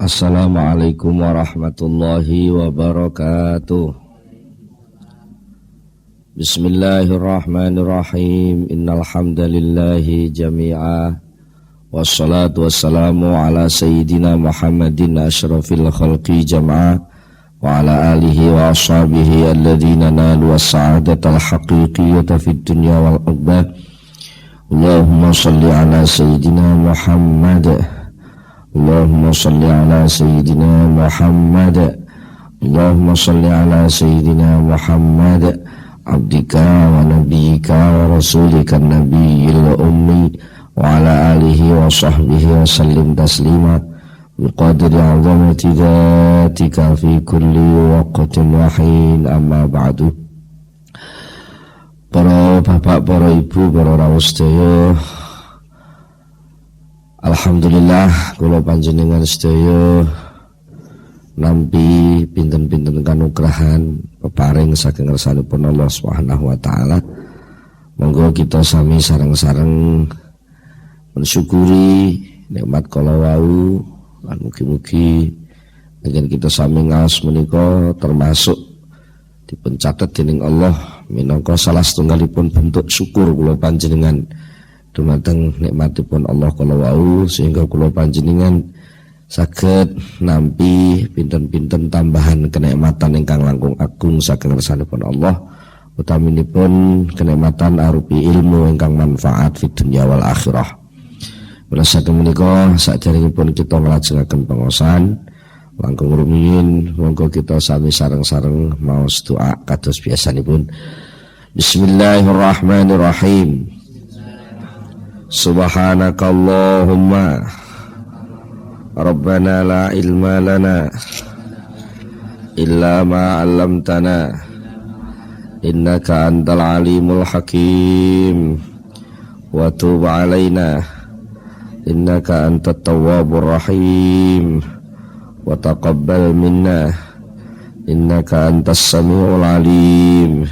Assalamualaikum warahmatullahi wabarakatuh. Bismillahirrahmanirrahim. Innal hamdalillahi jami'a. Wassalatu wassalamu ala sayyidina Muhammadin asyrafil khalqi jam'a wa ala alihi wa ashabihi alladhina nalu as-sa'adatal haqiqiyyata fid dunya wal ukhbah. Allahumma salli ala sayyidina Muhammad. Allahumma salli ala sayyidina Muhammad. Allahumma salli ala sayyidina Muhammad abdika wa nabiyyika wa rasulika nabiyil ummi wa ala alihi wa sahbihi wa sallim taslima biqadri azamati dhatika fi kulli waqtin wa hin, amma ba'du. Para bapak, para ibu, para rawuh sedaya, alhamdulillah kula panjenengan sedaya nampi pinten-pinten kanugrahan peparing saking ngersanipun Allah Subhanahu wa taala. Monggo kita sami sareng-sareng mensyukuri nikmat kala wau lan mugi-mugi yen kita sami ngaos menika termasuk dipencatet dening Allah minangka salah setunggalipun bentuk syukur kula panjenengan dumateng nikmatipun Allah kala wau, sehingga kula panjenengan saged nampi pinten-pinten tambahan kenikmatan ingkang langkung agung saking ngersanipun Allah, utaminipun kenikmatan arupi ilmu ingkang manfaat fid dunya wal akhirah. Mula saking menika saderengipun kita nglajengaken pangosan langkung rumiyin, monggo kita sami sareng-sareng maos doa kados biasanipun. Bismillahirrahmanirrahim. Subhanakallahumma Rabbana la ilma lana illa ma 'allamtana innaka antal alimul hakim wa tub 'alaina innaka antat tawwabur rahim wa taqabbal minna innaka antas samiul alim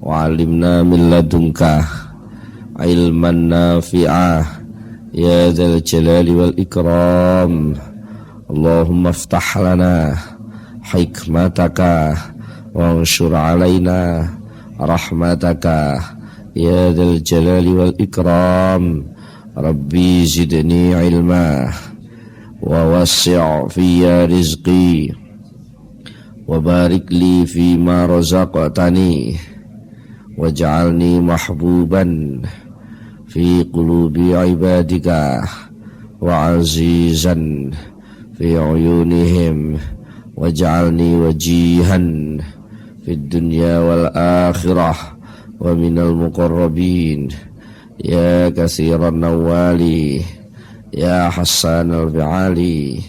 wa 'allimna min ladunka ilman nafi'ah ya dzal jalali wal ikram. Allahumma iftah lana hikmataka wa anshur alaina rahmataka ya dzal jalali wal ikram. Rabbi zidni ilma wa wasi' fiyya rizqi wa barik li fima razaqtani waj'alni mahbuban fi qulubi ibadika wa azizan fi uyunihim waj'alni wajihan fid dunya wal akhirah wa minal muqarrabin ya katsiran nawali ya hasan al fi'ali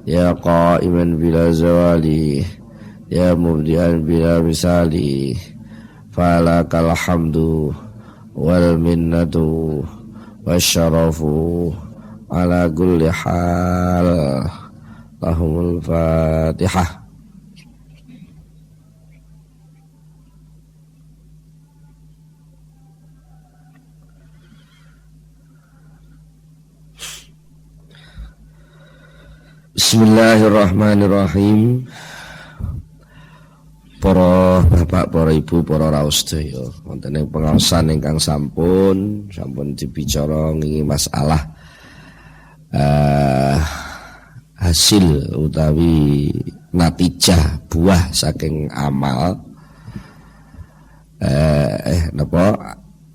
ya qa'iman bila zawali ya mubdi'an bila misali falakal hamdu wal minnatu wasyarafu ala kulli hal. Lahumul Fatihah. Bismillahirrahmanirrahim. Para bapak, para ibu, para rawuh sedaya, wonten ing pengaosan ingkang sampun dibicara ngingi masalah hasil utawi natijah buah saking amal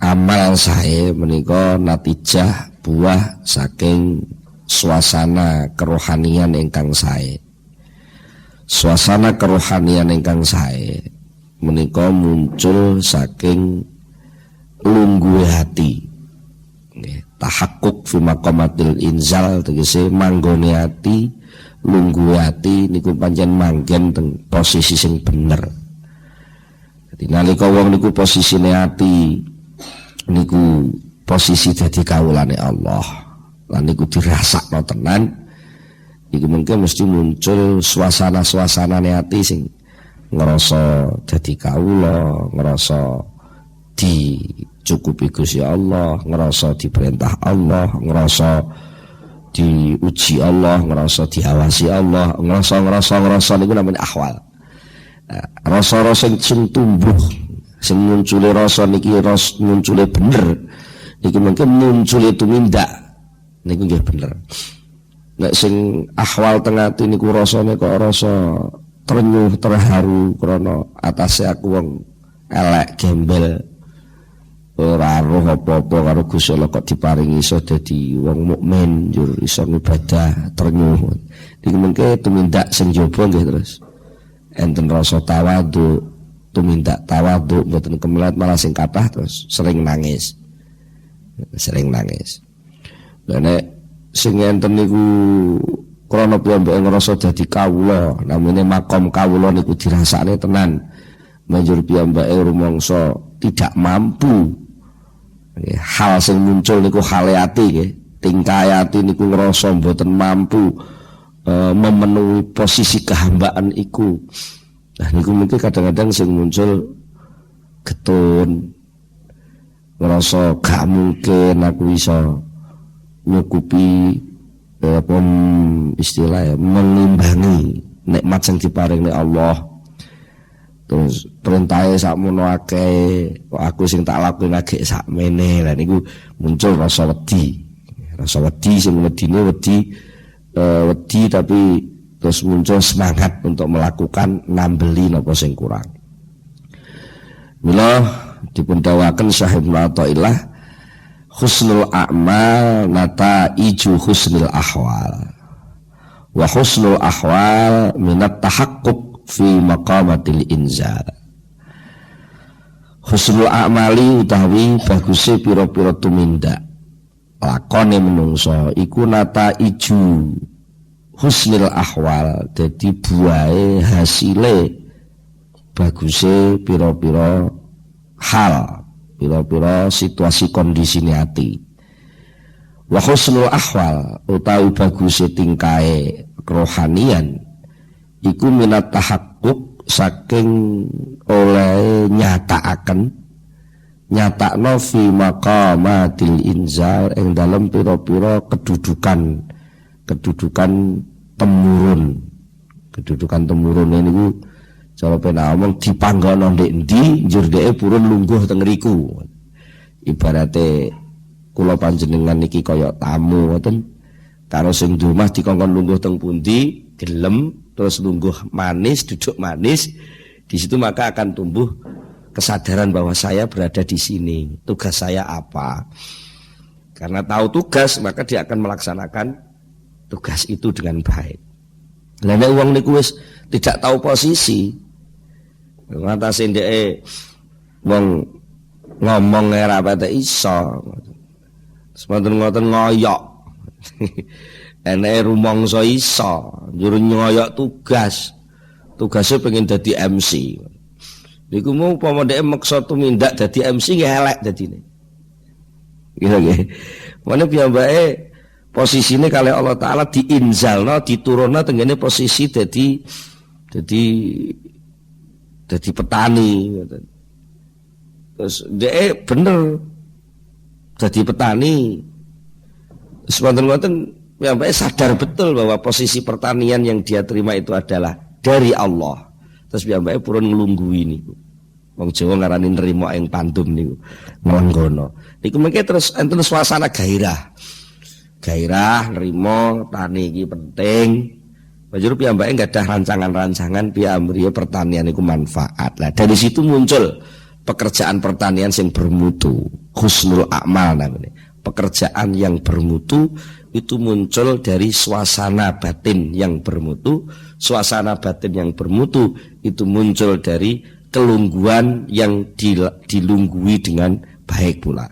amal sae menika natijah buah saking suasana kerohanian ingkang sae. Suasana kerohanian ingkang sae menika muncul saking lungguhe hati. Nggih, tahakkuk fi maqamatil inzal, tegese manggone ati, lungguhe ati niku pancen manggen teng posisi sing bener. Dadi nalika wong niku posisine ati niku posisi dadi kawulane Allah. Lan niku dirasakno tenan. Iku mungkin mesti muncul suasana-suasanane ati sing ngerasa dadi kawula, ngerasa dicukupi Gusti Allah, ngerasa diperintah Allah, ngerasa diuji Allah, ngerasa diawasi Allah, ngerasa niku namanya ahwal. Rasa-rasa sing tumbuh, sing muncule rasa niki muncule bener, niki mungkin muncule tumindak, niku nggih bener. Nek sing ahwal tengah ati niku rasane kok rasa ternyuh terharu krana atase aku wong elek gembel ora roh apa-apa karo Gusti Allah kok diparingi iso dadi wong mukmin njur iso ibadah ternyuh. Iki mengke tumindak sing jaba nggih terus. Enten rasa tawadhu, tumindak tawadhu mboten kemelat malah sing kathah terus sering nangis. Sering nangis. Lah nek sing enten niku krana piyambake ngrasa dadi kawula, namine makom kawula niku dirasakne tenan. Manjur piyambake rumangsa tidak mampu. Hal sing muncul niku hale ati nggih, tingkah ati niku ngrasa mboten mampu memenuhi posisi kehambaan iku. Nah niku mungkin kadang-kadang sing muncul getun, ngrasa gak mungkin aku iso nyukupi istilah ya, mengimbangi nikmat sing diparingi Allah. Terus perintahnya sakmono akeh, kok aku sing tak lakuin agek sakmene. Lah niku muncul rasa wedi. Rasa wedi sing wedine wedi tapi terus muncul semangat untuk melakukan nambeli napa sing kurang. Mila dipun dawuhaken Syekh Ibnu Athaillah, husnul a'mal nataiju husnil ahwal. Wa husnul ahwal minat tahaqquq fi maqamatil inzal. Husnul a'mali utawi baguse pira-pira tumindak lakone menungso iku nata iju husnul ahwal, dadi buahe hasile baguse pira-pira hal, pira-pira situasi kondisine ati. Wa husnul ahwal utawi baguse tingkae kerohanian iku minat tahaqquq saking oleh nyatakno fi maqamatil inzal ing dalem pira-pira kedudukan temurun niku cara pena omong dipanggono ndek endi njur dheke purun lungguh teng ngriku. Ibarate kula panjenengan niki kaya tamu ngoten, karo sing di omah dikongkon lungguh teng pundi gelem terus lungguh manis, duduk manis, di situ maka akan tumbuh kesadaran bahwa saya berada di sini, tugas saya apa. Karena tahu tugas, maka dia akan melaksanakan tugas itu dengan baik. Lah nek wong niku wis tidak tahu posisi, ngatasi ndeke wong ngomong ora pate iso. Semanten ngoten ngoyok. Enek rumangsa iso njur nyoyok tugasnya pengen dadi MC. Niku mau upama dhek meksa tumindak dadi MC nggih elek dadine. Gitu nggih. Mane piyambake posisine kali Allah taala diinzalna, diturunna tengene posisi dadi petani ngoten. Terus dhek bener dadi petani. Semanten ngoten piyambake sadar betul bahwa posisi pertanian yang dia terima itu adalah dari Allah. Terus piyambake purun nglungguhi niku. Wong Jawa ngarani nrimo ing pandum niku. Nglenggono. Niku mengke terus enten suasana gairah. Gairah nrimo tani iki penting. Banjur piyambake nggadah rancangan-rancangan piyambake pertanian niku manfaat. Lah dari situ muncul pekerjaan pertanian yang bermutu, husnul a'mal namanya. Pekerjaan yang bermutu itu muncul dari suasana batin yang bermutu. Suasana batin yang bermutu itu muncul dari kelungguan yang dilunggui dengan baik pula.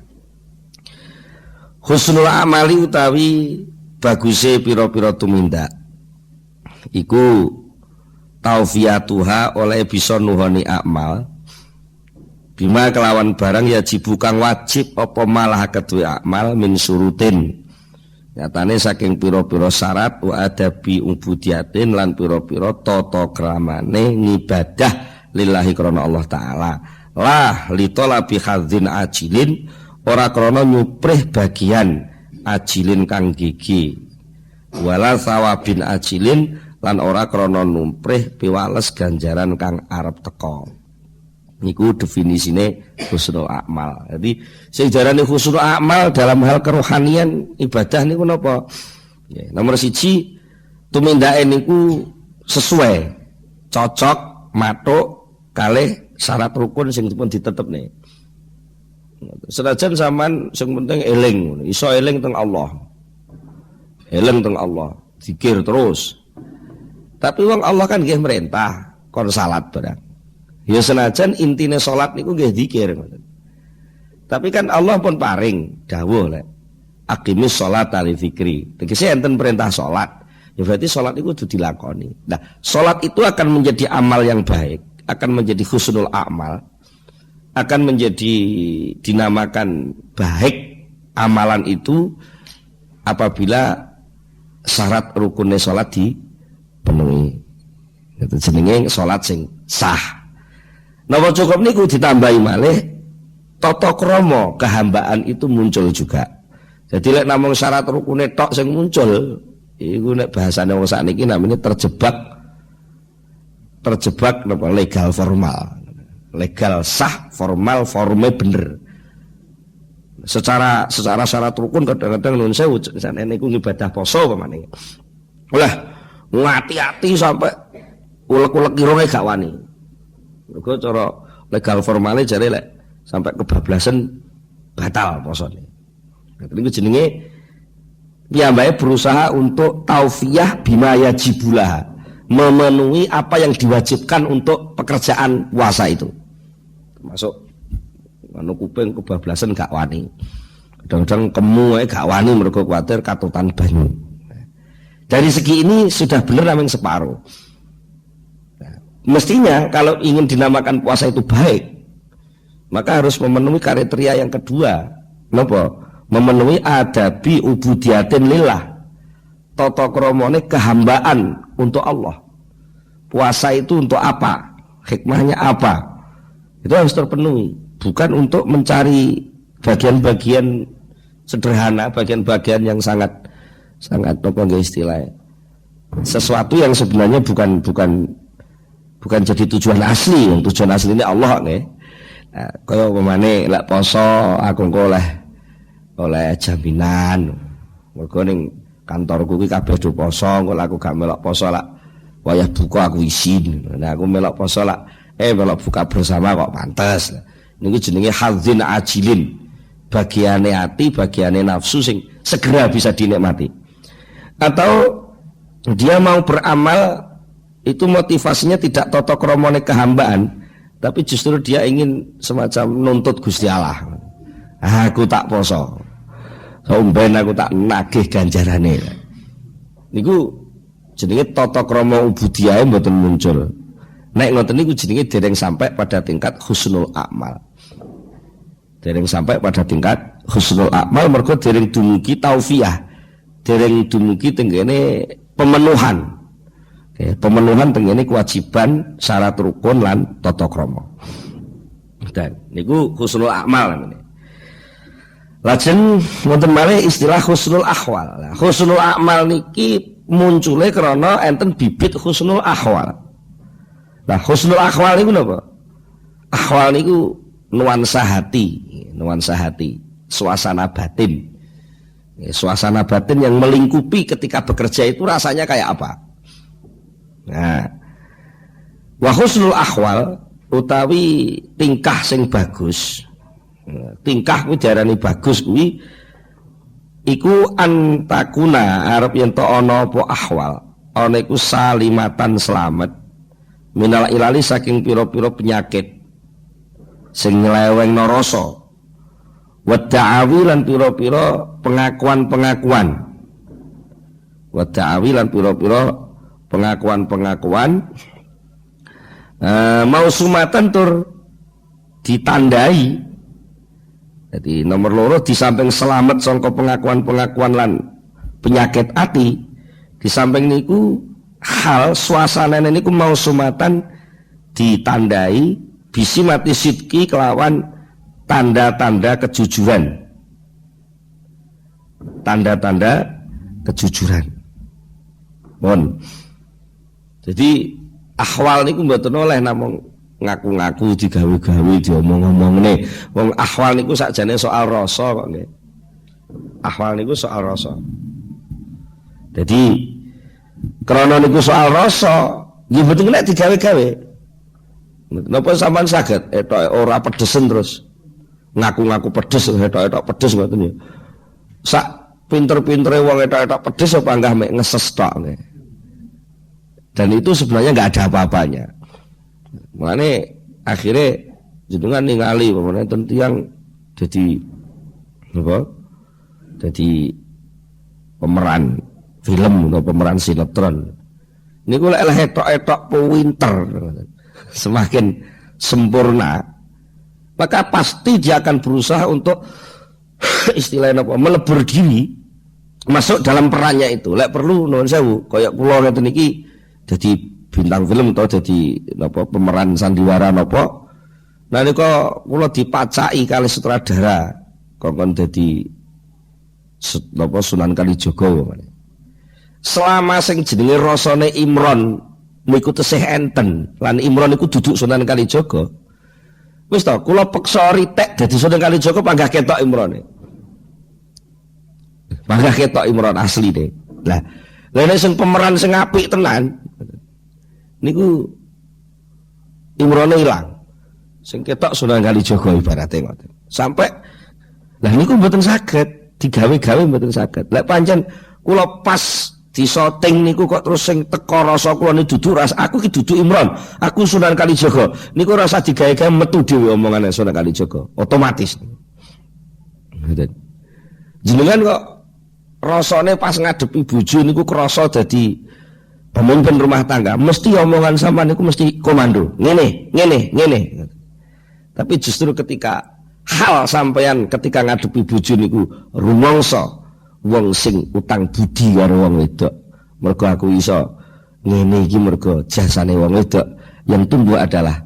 Husnul amali utawi baguse pira-pira tumindak iku taufiatuha oleh bisa nuhoni amal bima kelawan barang ya kang wajib apa malah kedue amal min surutin nyatane saking pira-pira syarat wa adabi ubudiyatin lan pira-pira tata kramane ngibadah lillahi krana Allah taala lah litolabi hadzin ajilin ora krana nyuprih bagian ajilin kang gigi wala thawabin ajilin lan ora krana numprih piwales ganjaran kang arep teka. Niku definisine husnul amal. Jadi sing jarane husnul amal dalam hal kerohanian ibadah niku napa? Ya, nomor 1 tumindake niku sesuai, cocok, matuk kalih syarat rukun sing dipun ditetepne. Senajan sampean sing penting eling, iso eling teng Allah. Eling teng Allah, zikir terus. Tapi wong Allah kan nggih merintah kon salat barang. Ya senajan intine salat niku nggih zikir. Tapi kan Allah pun paring dawuh lek aqimis sholata li dzikri. Tegese enten perintah salat. Ya berarti salat itu kudu dilakoni. Nah, salat itu akan menjadi amal yang baik, akan menjadi husnul amal, akan menjadi dinamakan baik amalan itu apabila syarat rukunnya salat dipenuhi. Itu jenenge salat sing sah. Napa cukup niku ditambahi malih tata krama kehambaan itu muncul juga. Jadi lek namung syarat rukune tok sing muncul, iku nek bahasane wong sakniki namanya terjebak napa legal formal. Legal sah, formal forme bener. Secara syarat rukun kadang-kadang nuwun sewu jane niku ibadah poso pamane. Lah ngati-ati sampai ulek-ulek irunge gak wani. Mergo cara legal formale jare lek sampai kebablasan batal posone. Niku jenenge piyambake berusaha untuk taufiyah bima yajibulah, memenuhi apa yang diwajibkan untuk pekerjaan puasa itu. Termasuk anu kuping kebablasan gak wani. Kadang-kadang kemu gak wani mergo kuwatir katutan banyu. Dari segi ini sudah benar namanya separuh. Mestinya kalau ingin dinamakan puasa itu baik, maka harus memenuhi kriteria yang kedua. Napa? Memenuhi adabi ubudiyatin lillah. Tata kramane kehambaan untuk Allah. Puasa itu untuk apa? Hikmahnya apa? Itu harus terpenuhi, bukan untuk mencari bagian-bagian sederhana, bagian-bagian yang sangat apa istilahnya. Sesuatu yang sebenarnya bukan jadi tujuan asli. Yang tujuan asli ini Allah nih. Nah, kaya pemane lek poso aku engko oleh jaminan. Mergo ning kantorku kuwi kabeh do poso, engko aku gak melok poso lak wayah buka aku isin. Nah aku melok poso lak melok buka bersama kok pantes. Niki jenenge hadzin ajilin. Bagiane ati, bagiane nafsu sing segera bisa dinikmati. Atau dia mau beramal itu motivasinya tidak tata kramane kehambaan, tapi justru dia ingin semacam nuntut Gusti Allah. Aku tak poso, somben aku tak nagih ganjarane. Niku jenenge tata krama ubudiyahe mboten muncul. Nek ngoten niku jenenge dereng sampai pada tingkat husnul amal. Dereng sampai pada tingkat husnul amal mergo dereng dumugi taufiyah, dereng dumugi tenggene pemenuhan. Pemenuhan tenggene kewajiban syarat rukun lan tata krama. Dan niku husnul amal namanya. Lajeng wonten malih istilah husnul ahwal. Nah, husnul amal niki muncule krana enten bibit husnul ahwal. Nah, husnul ahwal niku napa? Ahwal niku nuansa hati, suasana batin. Suasana batin yang melingkupi ketika bekerja itu rasanya kayak apa? Nah, wa husnul ahwal utawi tingkah sing bagus. Tingkah kuwi diarani bagus kuwi iku antakuna arep yen to ana apa ahwal. Ana iku salimatan selamat minal ilali saking pira-pira penyakit sing nylewengno rasa. Wa ta'awi lan pira-pira pengakuan-pengakuan. Wa ta'awi lan pira-pira pengakuan-pengakuan mau sumatan tur ditandai. Jadi nomor loro di samping selamat sangka pengakuan-pengakuan lan penyakit ati, di samping niku hal suasana niku mau sumatan ditandai bisi mati sidki kelawan tanda-tanda kejujuran. Tanda-tanda kejujuran. Pun. Jadi ahwal niku mboten oleh namung ngaku-ngaku digawe-gawe diomong-omongne. Wong ahwal niku sakjane soal rasa kok nggih. Ahwal niku soal rasa. Jadi krana niku soal rasa, nggih mboten nek digawe-gawe. Napa sampean saged etok ora pedesen terus ngaku-ngaku pedes etok-etok pedes ngoten ya. Sak pinter-pintere wong etok-etok pedes apa enggak mek ngeses tok nggih. Dan itu sebenarnya enggak ada apa-apanya. Makanya akhirnya jenengan ningali pamane tiyang dadi apa? Dadi pemeran film atau pemeran sinetron. Niku lek etok-etok pinter semakin sempurna, maka pasti dia akan berusaha untuk istilahnya apa? Melebur diri masuk dalam perannya itu. Lek perlu nuwun sewu, kaya kula ngeten iki dadi bintang film atau jadi napa pemeran sandiwara napa. Nah nika kula dipacaki kali sutradara kongkon dadi napa Sunan Kalijaga wong. Selama sing jenenge rasane Imron niku tesih enten lan Imron niku duduk Sunan Kalijaga. Wis to, kula peksa ritek dadi Sunan Kalijaga panggah ketok Imrone. Panggah ketok Imron asline. Lah, lha sing pemeran sing apik tenan niku Imrone ilang. Sing ketok Sunan Kalijaga ibarate ngoten. Sampai lah niku mboten saged digawe-gawe mboten saged. Lek pancen kula pas di syuting niku kok terus sing teko rasa kula niku dudu ras aku ki dudu Imron, aku Sunan Kalijaga. Niku rasa digawe-gawe metu dhewe omongane Sunan Kalijaga, otomatis. Ngoten. Jenengan kok rasane pas ngadepi bojo niku krasa dadi pemimpin rumah tangga, mesti omongan sampean niku mesti komando. Ngene. Tapi justru ketika hal sampean ketika ngadepi bojo niku rumangsa wong sing utang budi karo wong wedok, mergo aku iso ngene iki mergo jasane wong wedok, yang tumbuh adalah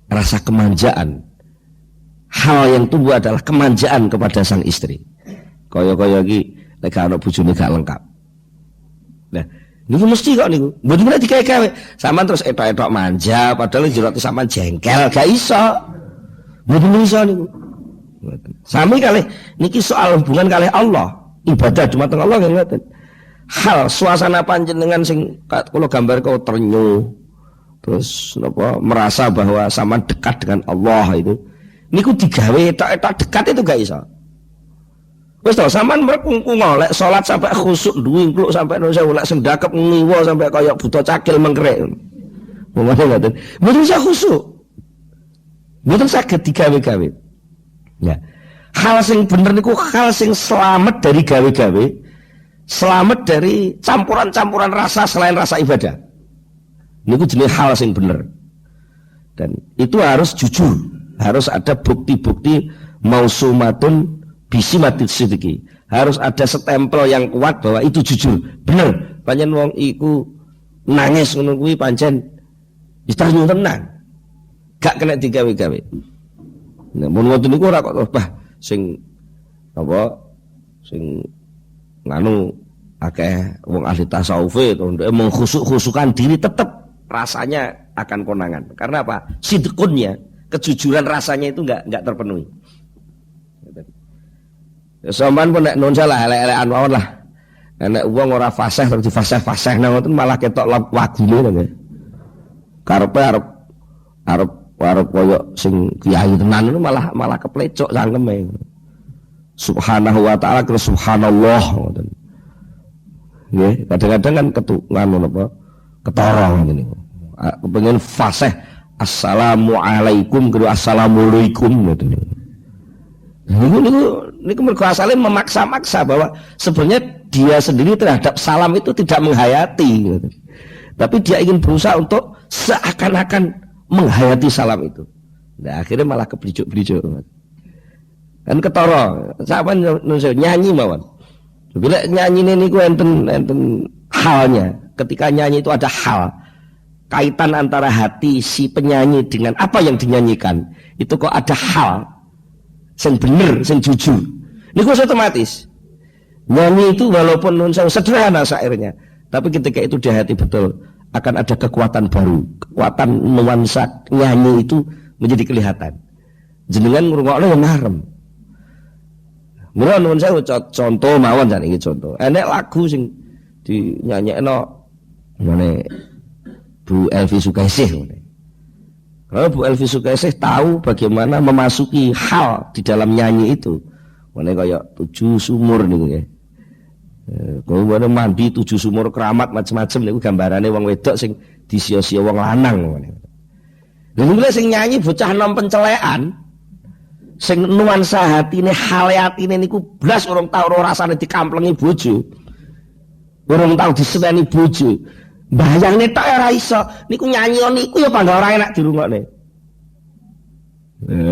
rasa kemanjaan. Hal yang tumbuh adalah kemanjaan kepada sang istri. Kaya-kaya iki nek ana bojone gak lengkap. Nah, niku mesti kok niku. Mboten nek digawe-gawe. Sampeyan terus etok-etok manja padahal jero sampeyan jengkel, gak iso. Mboten iso niku. Sami kalih niki soal hubungan kalih Allah. Ibadah dumateng Allah kan ngoten. Hal suasana panjenengan sing kula gambar kau ternyuh terus napa merasa bahwa sama dekat dengan Allah itu niku digawe etok-etok dekat itu gak iso. Wis to sampean merkungkung lek salat sampai khusuk duwingkluk sampai nusa lek sendakep ngiwa sampai kaya buta cakil mengkrek. Monggo ngoten. Mboten iso khusuk. Mboten saged digawe-gawe. Ya. Hal sing bener niku hal sing selamat dari gawe-gawe, selamat dari campuran-campuran rasa selain rasa ibadah. Niku jenis hal sing bener. Dan itu harus jujur, harus ada bukti-bukti mausumatun bisimatis sidiki. Harus ada stempel yang kuat bahwa itu jujur, bener. Pancen wong iku nangis ngono kuwi pancen wis tenan. Gak kena digawe-gawe. Nah, mun ngoten niku ora kok bah sing apa sing nganu akeh wong ahli tasawuf itu mengkhusuk-khusukan diri tetap rasanya akan konangan. Karena apa? Sidqunnya, kejujuran rasanya itu enggak terpenuhi. Ya sampean pun nek nun salah elek-elekan mawon lah. Nek wong ora fasih terus difasih-fasih nang ngoten malah ketok wagine nggih. Karepe arep koyo sing kiai tenan itu malah keplecok cangkeme. Subhanahu wa ta'ala terus subhanallah ngoten. Nggih, kadang-kadang kan nganu napa? Ketara ngoten niku. Kepengin fasih assalamualaikum kudu assalamualaikum ngoten niku. Niku mergo asale memaksa-maksa bahwa sebenarnya dia sendiri terhadap salam itu tidak menghayati gitu. Tapi dia ingin berusaha untuk seakan-akan menghayati salam itu. Nah, akhirnya malah keblijuk-blijuk. Kan ketara, sampean nyanyi mawon. Bila nyanyi niku enten halnya. Ketika nyanyi itu ada hal, kaitan antara hati si penyanyi dengan apa yang dinyanyikan. Itu kok ada hal yang bener, yang jujur. Niku otomatis. Nyanyi itu walaupun sederhana syairnya, Tapi ketika itu dihayati betul, akan ada kekuatan baru, kekuatan nuansa nyanyi itu menjadi kelihatan. Jenengan ngrungokne yang ngarem. Mula nuwun sewu contoh mawon jan iki contoh. Enek lagu sing dinyanyekno ngene Bu Elvi Sukaisih ngene. Kalau Bu Elvi Sukaisih tahu bagaimana memasuki hal di dalam nyanyi itu. Ngene kaya 7 sumur niku nggih. Kalau mandi 7 sumur keramat macam-macam niku gambarane wong wedok sing disia-sia wong lanang ngene. Lha niku sing nyanyi bocah nom pencelekan sing nuansa hatine hale atine niku blas urung tau rasane dikamplengi bojo. Urung tau diseneni bojo. Bayangne tok ora iso. Niku nyanyi niku ya pandha ora enak dirungokne.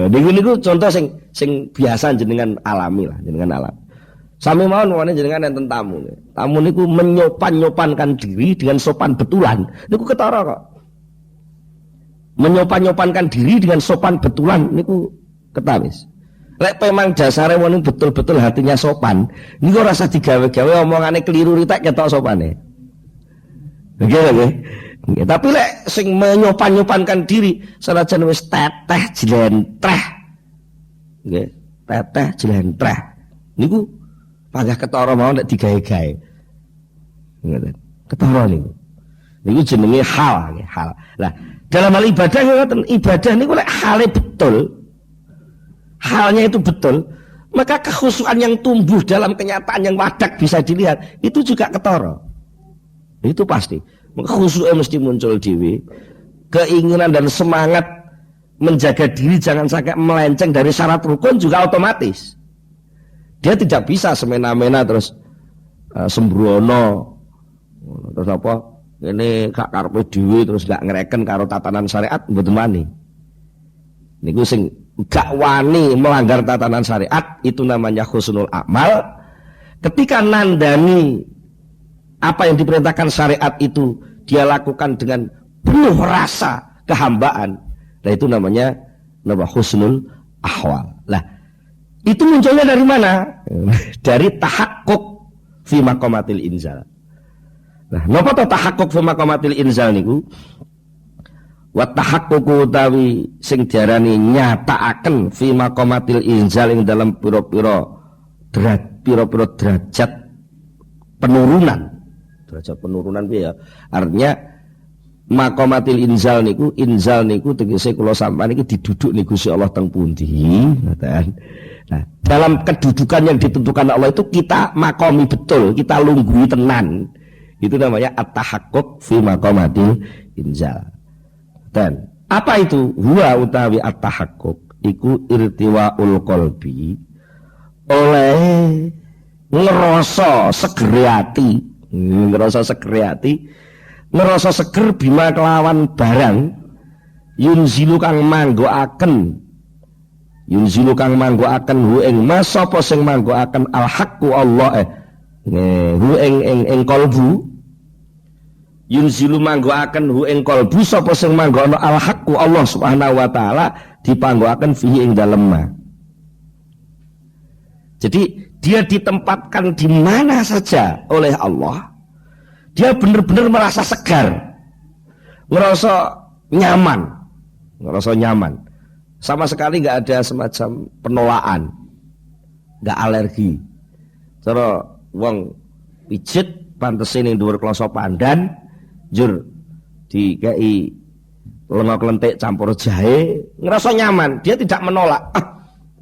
Niku contoh sing biasa jenengan alami lah, jenengan alam. Sami mawon wone jenengan enten tamu. Tamu niku menyopan-nyopankan diri dengan sopan betulan. Niku ketara kok. Menyopan-nyopankan diri dengan sopan betulan niku ketawis. Lek memang dasare wong betul-betul hatinya sopan, niku rasa digawe-gawe omongane keliru ritek ketok sopane. Nggih. Tapi lek sing menyopan-nyopankan diri senajan wis teteh jlentreh. Nggih, teteh jlentreh. Niku panggah ketara mawon nek digawe-gawe. Ngoten. Ketara niku. Niku jenenge hal, nggih, hal. Lah, dalam hal ibadah ngoten, ibadah niku lek hale betul, halnya itu betul, maka kekhusyukan yang tumbuh dalam kenyataan yang wadak bisa dilihat, itu juga ketara. Itu pasti. Khusyuknya mesti muncul dewi. Keinginan dan semangat menjaga diri jangan sampai melenceng dari syarat rukun juga otomatis. Dia tidak bisa semena-mena terus sembrono. Terus apa? Ini gak karepe dhewe terus gak ngereken karo tatanan syariat mboten wani. Niku sing gak wani melanggar tatanan syariat itu namanya husnul amal. Ketika nandani apa yang diperintahkan syariat itu dia lakukan dengan penuh rasa kehambaan. Nah itu namanya husnul ahwal. Lah itu munculnya dari mana? Dari tahakkuk fi maqamatil inzal. Nah, napa to tahakkuk fi maqamatil inzal niku? Wa tahakkuku utawi sing diarani nyatakaken fi maqamatil inzal ing dalam pira-pira derajat penurunan. Derajat penurunan piye ya? Artinya maqamatil inzal niku tegese kula sampeyan iki diduduk niku Gusti Allah teng pundi, ngoten. Nah, dalam kedudukan yang ditentukan Allah itu kita makomi betul, kita lunggui tenan. Itu namanya at-tahakkuk fi maqamatil inzal. Dan apa itu? Huwa utawi at-tahakkuk iku irtiwaul qalbi oleh ngerasa segere ati, ngerasa seger bima kelawan barang yunzilu kang manggoaken hu ing mas sapa sing manggoaken al haqqu Allah hu ing qalbu yunzilu manggoaken hu ing qalbu sapa sing manggono al haqqu Allah Subhanahu wa taala dipanggoaken fihi ing dalem. Jadi dia ditempatkan di mana saja oleh Allah, dia benar-benar merasa segar, merasa nyaman, sama sekali nggak ada semacam penolakan, nggak alergi. Cara wong pijet pantesin yang dhuwur kloso pandan, jur dikai lenga klentik campur jahe, ngerasa nyaman, dia tidak menolak.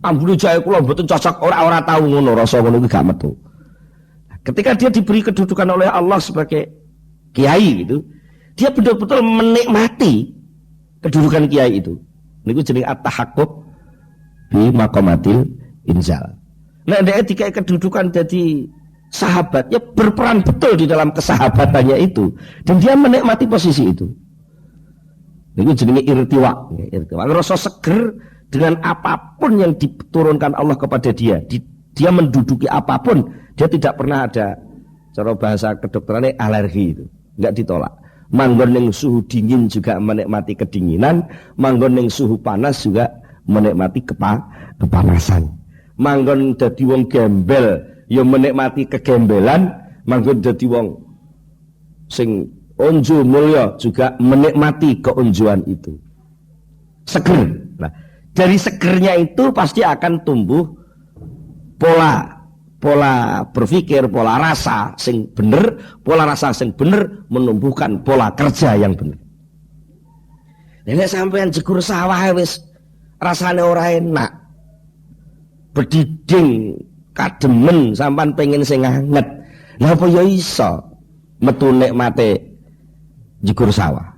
Ambune jahe kula mboten cocok, ora tahu ngono, rasa ngono iki gak metu. Ketika dia diberi kedudukan oleh Allah sebagai kiai gitu, dia betul-betul menikmati kedudukan kiai itu. Niku jenenge at-tahakkuk bi maqamatil inzal. Nah, dia dikai kedudukan jadi sahabatnya berperan betul di dalam kesahabatannya itu dan dia menikmati posisi itu. Niku jenenge irtiwa, ngerasa seger dengan apapun yang diturunkan Allah kepada dia. Dia menduduki apapun, dia tidak pernah ada cara bahasa kedokterannya alergi itu, enggak ditolak. Manggon yang suhu dingin juga menikmati kedinginan, manggon yang suhu panas juga menikmati kepanasan. Manggon dadi wong gembel, ya menikmati kegembelan, manggon dadi wong sing unju mulya juga menikmati keunjuan itu. Seger. Nah, dari segernya itu pasti akan tumbuh pola berpikir, pola rasa sing bener, pola rasa sing bener menumbuhkan pola kerja yang bener. Nek sampean jegur sawah wis rasane ora enak, bediding, kademen, sampean pengen sing anget. Lah apa ya iso metu nikmate jegur sawah.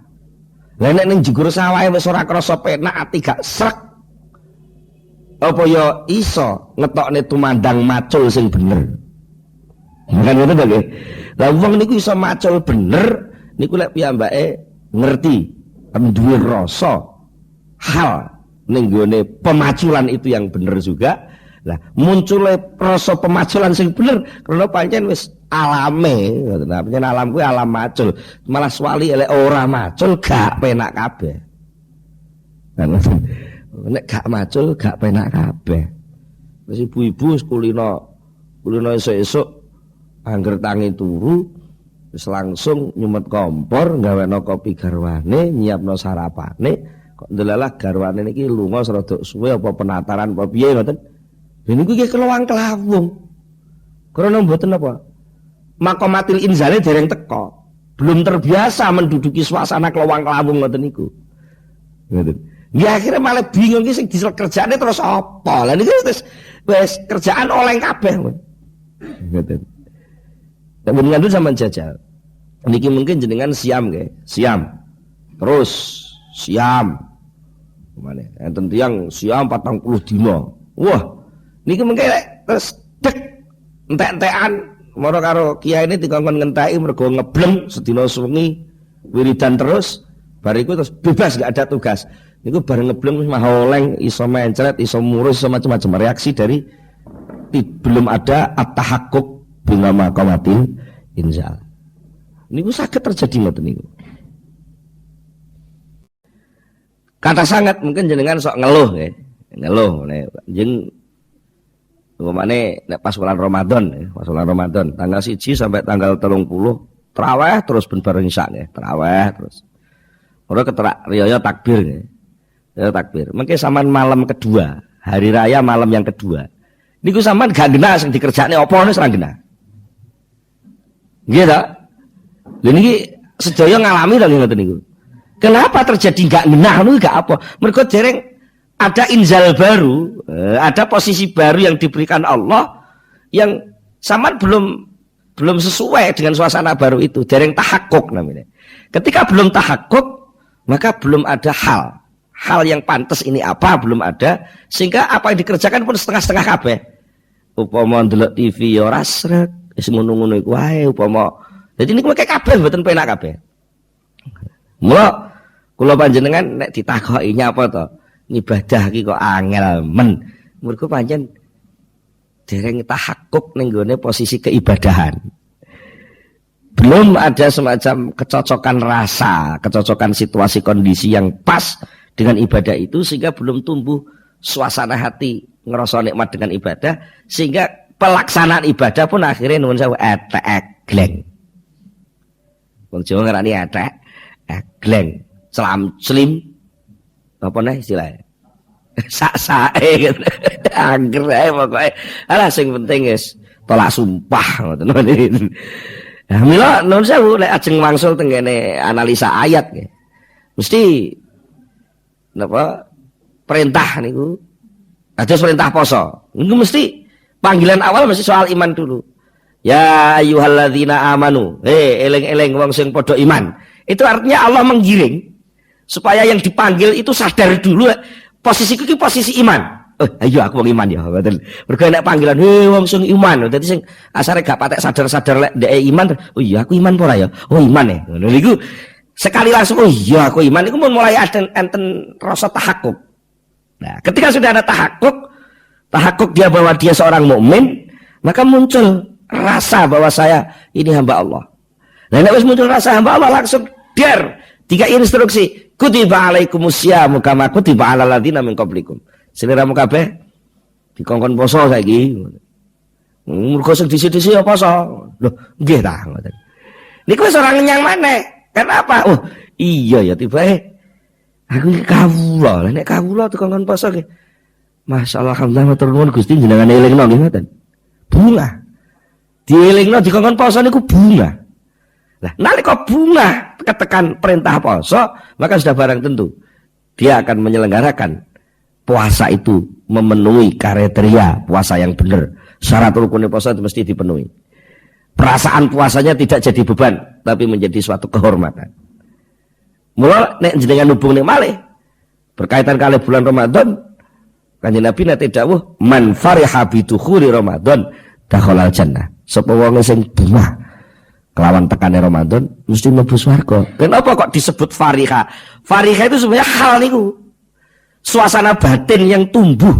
Lah nek ning jegur sawah wis ora krasa penak, ati gak srek. Apa ya iso ngetokne tumandang macul sing bener. Kan ngono to nggih. Lah wong niku iso macul bener niku lek piyambake ngerti duwe rasa hal ning gone pemaculan itu yang bener juga. Lah munculnya rasa pemaculan sing bener karena pancen wis alame, nah, pancen alam kuwi alam macul. Malah swali elek ora macul gak penak kabeh. Nek gak macul gak penak kabeh. Wis ibu-ibu kulino esuk-esuk angger tangi turu wis langsung nyumet kompor, gawekno kopi garwane, nyiapno sarapane, kok ndelalah garwane niki lunga rada suwe apa penataran apa piye ngoten. Lha niku iki kelawang-kelawung. Karena mboten apa? Makomatil inzale dereng teka. Belum terbiasa menduduki suasana kelawang-kelawung ngoten niku. Ngoten. Ya akhirnya malah bingung iki sing disel kerjaane terus apa? Lah niku wis kerjaan oleh kabeh. Ngoten. Mendingan itu sama jajal. Niki mungkin jenengan siam nggih, siam. Terus siam. Kemana? Enten tiyang siam 40 dina. Wah, niki mungkin terus dek entek-entekan mara karo kiai ini dikongkon ngenteki mergo ngebleng sedina suwengi wiridan terus, bariku terus bebas gak ada tugas. Niku bareng ngebleng wis mah oleng, iso mencret, iso murus, iso macam-macam reaksi dari belum ada at-tahaqquk bila maqamatil inzal. Niku saged terjadi ngoten niku. Kata sangat mungkin jenengan sok ngeluh nggih. Ngeluh nek jeneng umpamane nek pas bulan Ramadan ya, pas bulan Ramadan tanggal 1 sampai tanggal 30 traweh terus ben bareng isya nggih, traweh terus. Ora keterak riyo takbir nggih. Ya takbir. Mengke sampean malam kedua, hari raya malam yang kedua. Niku sampean gak genah sing dikerjakne apa wis ora genah. Nggih ta? Lha niki sedaya ngalami ta ngoten niku. Kenapa terjadi gak genah niku gak apa? Mergo dereng ada inzal baru, ada posisi baru yang diberikan Allah yang sampean belum sesuai dengan suasana baru itu, dereng tahakkuk namanya. Ketika belum tahakkuk, maka belum ada hal yang pantas ini apa belum ada, sehingga apa yang dikerjakan pun setengah-setengah kabeh. Upama ndelok TV ya ora srek, wis ngono-ngono iku wae upama. Dadi niku mengke kabeh mboten penak kabeh. Mula kula panjenengan nek ditakoki nyapa to? Ibadah iki kok angel men. Mergo pancen dereng tahakkuk ning gone posisi keibadahan. Belum ada semacam kecocokan rasa, kecocokan situasi kondisi yang pas dengan ibadah itu, sehingga belum tumbuh suasana hati ngerasa nikmat dengan ibadah, sehingga pelaksanaan ibadah pun akhirnya nuwun sewu etek-gleng. Wong Jawa ngarani etek-gleng, slim apa nih istilahnya? Sak-sake gitu. Angger ae pokoke. Alah sing penting wis tolak sumpah ngoten. Nah, mila nuwun sewu lek ajeng wangsul teng kene analisa ayat nggih. Mesti napa perintah niku ada perintah poso. Niku mesti panggilan awal mesti soal iman dulu. Ya ayyuhalladzina amanu. Eling-eling wong sing padha iman. Itu artinya Allah menggiring supaya yang dipanggil itu sadar dulu posisiku iki posisi iman. Ayo aku wong iman ya. Mergo nek panggilan wong sing iman. Dadi sing asare gak patek sadar-sadar lek ndek iman. Oh iya aku iman apa ora ya? Oh iman ya. Ngono niku sekali langsung oh iya aku iman itu mulai ada enten rasa tahakkuk. Nah, ketika sudah ada tahakkuk dia bahwa dia seorang mukmin, maka muncul rasa bahwa saya ini hamba Allah. Nah, nek wis muncul rasa hamba Allah langsung der 3 instruksi. Kutiba alaikumusyamu kama kutiba alal ladzina min qablikum. Seliramu kabeh dikongkon poso saiki. Mergo sing disi-disi ya poso. Loh, nggih ta ngoten. Niku wis ora ngenyang maneh. Kenapa? Oh, iya ya tiba aku iki kawula. Nek kawula tukang poso nggih. Masyaallah alhamdulillah matur nuwun Gusti jenengan elingno nggih ngoten. Bunga. Dielingno dikongkon poso niku bunga. Lah nalika bunga ketekan perintah poso, maka sudah barang tentu dia akan menyelenggarakan puasa itu memenuhi kriteria puasa yang benar. Syarat rukunnya puasa itu mesti dipenuhi. Perasaan puasanya tidak jadi beban, tapi menjadi suatu kehormatan. Mula nek jenengan hubung nek malih berkaitan kali bulan Ramadan, Kanjeng Nabi nate dawuh, "Man fariha bi dukhuli Ramadan dakhalal jannah." Sapa wong sing bunga kelawan tekane Ramadan mesti mlebu swarga. Kenapa kok disebut fariha? Fariha itu sebenarnya hal niku. Suasana batin yang tumbuh.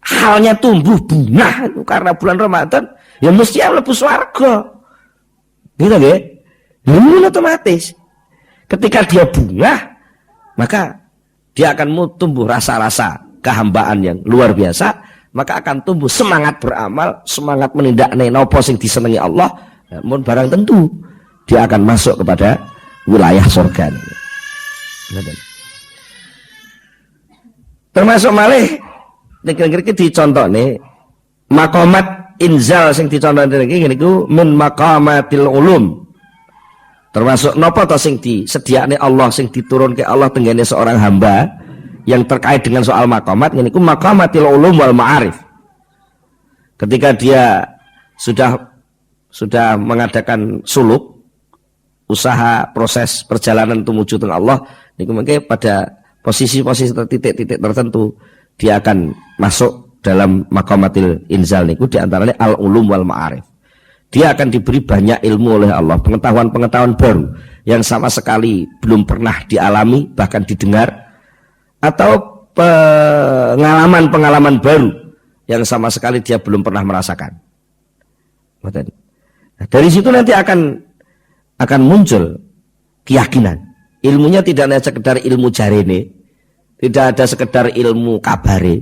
Halnya tumbuh bunga itu karena bulan Ramadan, ya mesti mlebu swarga. Gitu nggih? Ini otomatis. Ketika dia bunga, maka dia akan tumbuh rasa-rasa kehambaan yang luar biasa, maka akan tumbuh semangat beramal, semangat menindakne napa sing disenengi Allah, mun barang tentu dia akan masuk kepada wilayah surga. Termasuk malih nek-nek dicontone maqamat inzal sing dicontone iki niku min maqamatil ulum. Termasuk napa to sing disediakne Allah sing diturunke Allah tenggene seorang hamba yang terkait dengan soal maqamat niku maqamatil ulum wal ma'arif. Ketika dia sudah mengadakan suluk, usaha proses perjalanan menuju ke Allah niku mengke pada posisi-posisi titik-titik tertentu dia akan masuk dalam maqamatil inzal niku di antaranya al ulum wal ma'arif. Dia akan diberi banyak ilmu oleh Allah, pengetahuan-pengetahuan baru yang sama sekali belum pernah dialami bahkan didengar, atau pengalaman-pengalaman baru yang sama sekali dia belum pernah merasakan. Nah, dari situ nanti akan muncul keyakinan. Ilmunya tidak hanya sekedar ilmu jarene, tidak ada sekedar ilmu kabare,